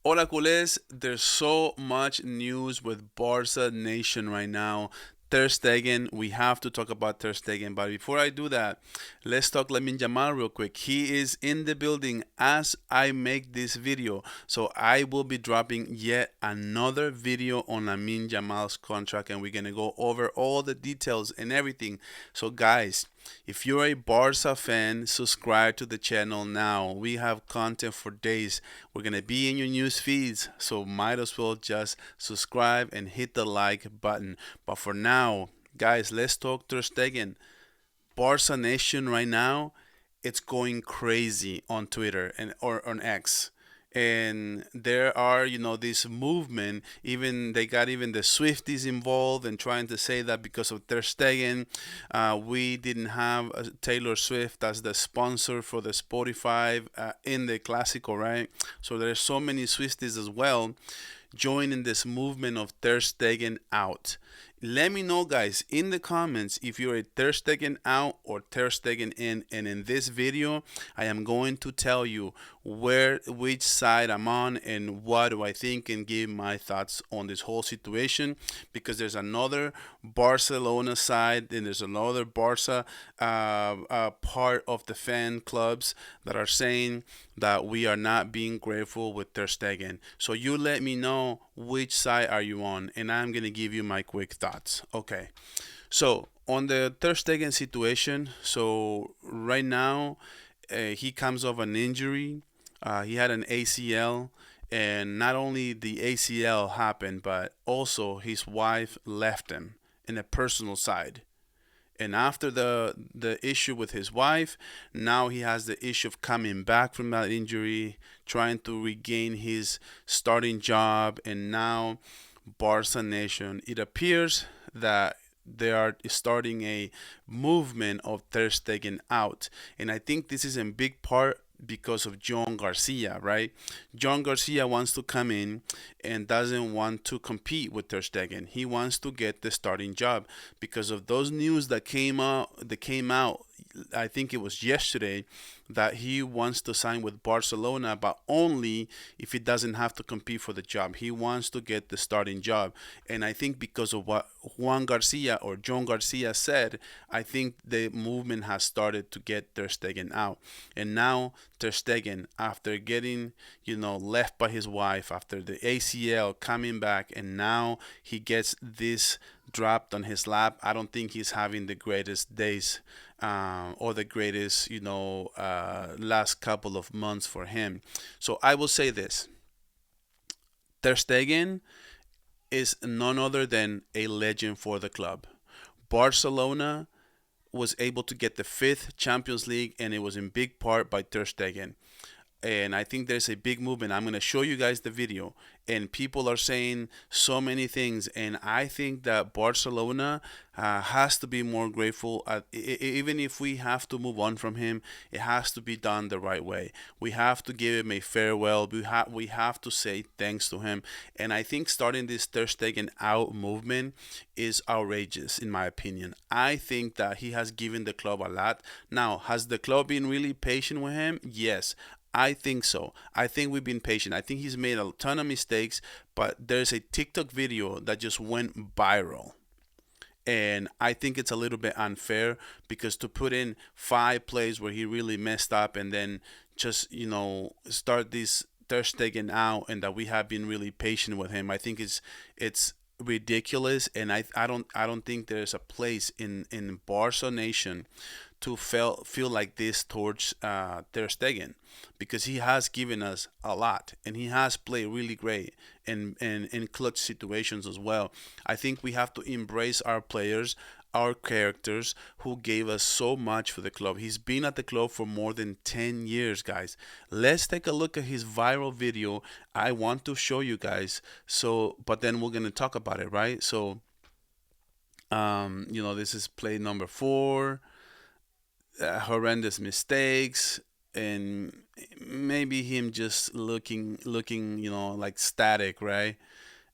Hola, culés. There's so much news with Barca Nation right now. Ter Stegen, we have to talk about Ter Stegen. But before I do that, let's talk Lamin Jamal real quick. He is in the building as I make this video. So I will be dropping yet another video on Lamin Jamal's contract, and we're going to go over all the details and everything. So, guys, if you're a Barca fan, subscribe to the channel now. We have content for days. We're gonna be in your news feeds, so might as well just subscribe and hit the like button. But for now, guys, let's talk Ter Stegen. Barca Nation right now, it's going crazy on Twitter and or on X. And there are, this movement. Even they got even the Swifties involved and trying to say that because of Ter Stegen, we didn't have Taylor Swift as the sponsor for the Spotify in the Clásico, right? So there's so many Swifties as well joining this movement of Ter Stegen out. Let me know, guys, in the comments if you're a Ter Stegen out or Ter Stegen in. And in this video, I am going to tell you which side I'm on and what do I think and give my thoughts on this whole situation. Because there's another Barcelona side and there's another Barca part of the fan clubs that are saying that we are not being grateful with Ter Stegen. So you let me know which side are you on, and I'm gonna give you my quick thoughts. Okay. So on the Ter Stegen situation, so right now he comes off an injury. He had an ACL, and not only the ACL happened, but also his wife left him in a personal side. And after the issue with his wife, now he has the issue of coming back from that injury, trying to regain his starting job, and now Barca Nation. It appears that they are starting a movement of Ter Stegen out, and I think this is in big part because of John Garcia, right? John Garcia wants to come in and doesn't want to compete with Ter Stegen. He wants to get the starting job because of those news that came out. I think it was yesterday, that he wants to sign with Barcelona, but only if he doesn't have to compete for the job. He wants to get the starting job. And I think because of what Juan Garcia or John Garcia said, I think the movement has started to get Ter Stegen out. And now Ter Stegen, after getting, left by his wife, after the ACL coming back, and now he gets this dropped on his lap. I don't think he's having the greatest days or the greatest, last couple of months for him. So I will say this: Ter Stegen is none other than a legend for the club. Barcelona was able to get the fifth Champions League, and it was in big part by Ter Stegen. And I think there's a big movement. I'm going to show you guys the video, and people are saying so many things. And I think that Barcelona has to be more grateful. Even if we have to move on from him, it has to be done the right way. We have to give him a farewell. We have to say thanks to him. And I think starting this Ter Stegen out movement is outrageous, in my opinion. I think that he has given the club a lot. Now, has the club been really patient with him? Yes. I think so. I think we've been patient. I think he's made a ton of mistakes, but there's a TikTok video that just went viral. And I think it's a little bit unfair because to put in 5 plays where he really messed up and then just, start this Ter Stegen out, and that we have been really patient with him. I think it's ridiculous, and I don't think there's a place in Barca Nation to feel like this towards Ter Stegen, because he has given us a lot and he has played really great in clutch situations as well. I think we have to embrace our players, our characters who gave us so much for the club. He's been at the club for more than 10 years, guys. Let's take a look at his viral video. I want to show you guys. So, but then we're going to talk about it, right? So, this is play number 4. Horrendous mistakes, and maybe him just looking like static, right?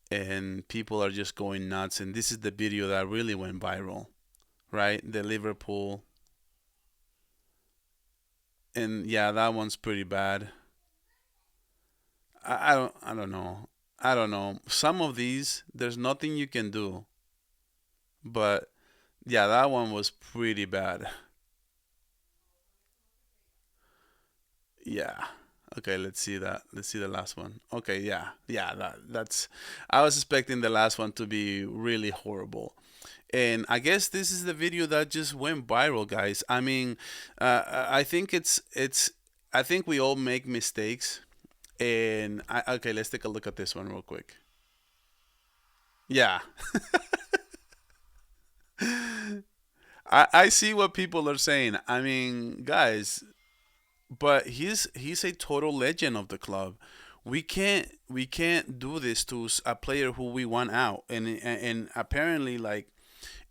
And people are just going nuts, and this is the video that really went viral, right? The Liverpool. And yeah, that one's pretty bad. I don't know. I don't know. Some of these, there's nothing you can do. But yeah, that one was pretty bad. Yeah. Okay, let's see that. Let's see the last one. Okay, yeah. Yeah, that's I was expecting the last one to be really horrible. And I guess this is the video that just went viral, guys. I mean, I think I think we all make mistakes. And okay, let's take a look at this one real quick. Yeah, I see what people are saying. I mean, guys, but he's a total legend of the club. We can't do this to a player who we want out, and apparently, like,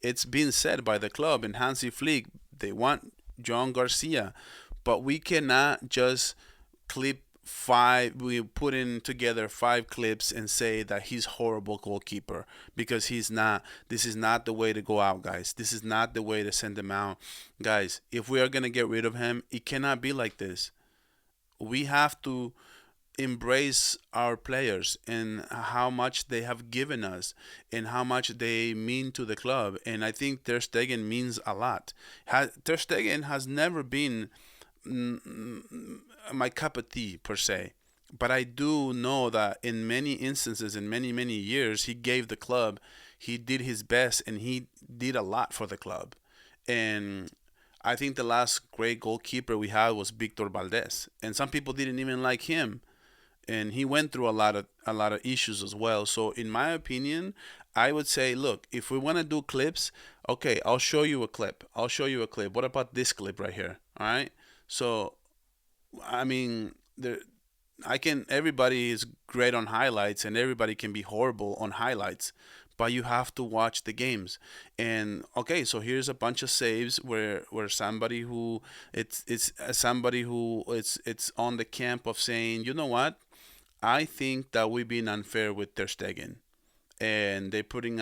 it's been said by the club and Hansi Flick, they want John Garcia, but we cannot just clip five. We put in together five clips and say that he's horrible goalkeeper because he's not. This is not the way to go out, guys. This is not the way to send him out, guys. If we are gonna get rid of him, it cannot be like this. We have to embrace our players and how much they have given us and how much they mean to the club. And I think Ter Stegen means a lot. Ter Stegen has never been my cup of tea per se, but I do know that in many instances, in many years, he gave the club. He did his best and he did a lot for the club. And I think the last great goalkeeper we had was Victor Valdez, and some people didn't even like him, and he went through a lot of issues as well. So in my opinion, I would say, look, if we want to do clips, okay, I'll show you a clip. I'll show you a clip. What about this clip right here? All right. So I mean, I can. Everybody is great on highlights, and everybody can be horrible on highlights. But you have to watch the games. And okay, so here's a bunch of saves where somebody who it's somebody who it's on the camp of saying, you know what, I think that we've been unfair with Ter Stegen, and they putting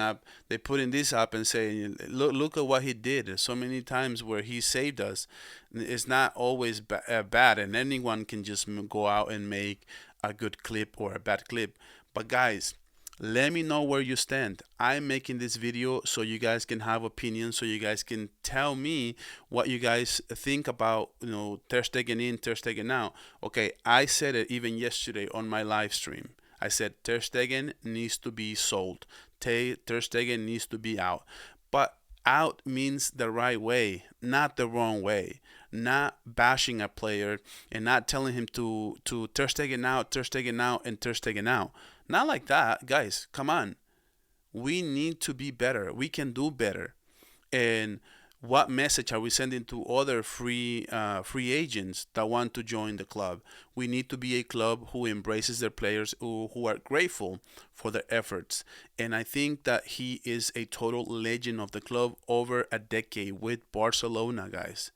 this up and saying, look at what he did so many times where he saved us. It's not always bad, and anyone can just go out and make a good clip or a bad clip. But guys, let me know where you stand. I'm making this video so you guys can have opinions, so you guys can tell me what you guys think about, Ter Stegen in, Ter Stegen out. Okay, I said it even yesterday on my live stream. I said Ter Stegen needs to be sold. Ter Stegen needs to be out. But out means the right way, not the wrong way. Not bashing a player and not telling him to Ter Stegen out, Ter Stegen out, and Ter Stegen out. Not like that, guys. Come on. We need to be better. We can do better. And what message are we sending to other free agents that want to join the club? We need to be a club who embraces their players, who are grateful for their efforts. And I think that he is a total legend of the club over a decade with Barcelona, guys,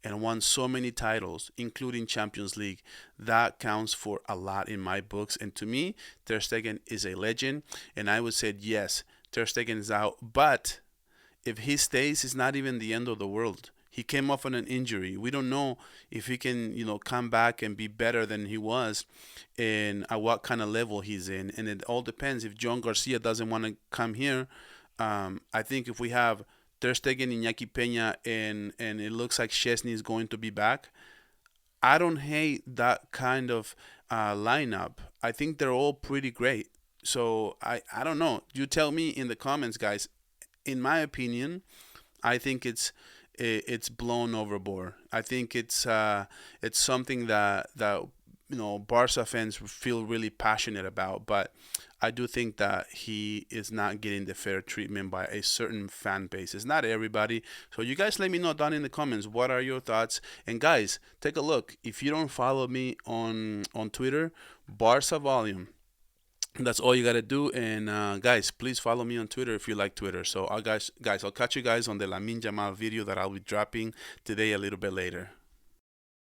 and won so many titles, including Champions League. That counts for a lot in my books. And to me, Ter Stegen is a legend. And I would say, yes, Ter Stegen is out. But if he stays, it's not even the end of the world. He came off on an injury. We don't know if he can, come back and be better than he was, and at what kind of level he's in. And it all depends. If John Garcia doesn't want to come here, I think if we have Ter Stegen, Iñaki Peña, and it looks like Chesney is going to be back, I don't hate that kind of lineup. I think they're all pretty great. So I don't know. You tell me in the comments, guys. In my opinion, I think it's blown overboard. I think it's something that Barca fans feel really passionate about, but I do think that he is not getting the fair treatment by a certain fan base. It's not everybody. So you guys let me know down in the comments what are your thoughts. And guys, take a look. If you don't follow me on Twitter, Barca Volume. That's all you gotta do. And guys, please follow me on Twitter if you like Twitter. So, guys, I'll catch you guys on the Lamin Jamal video that I'll be dropping today a little bit later.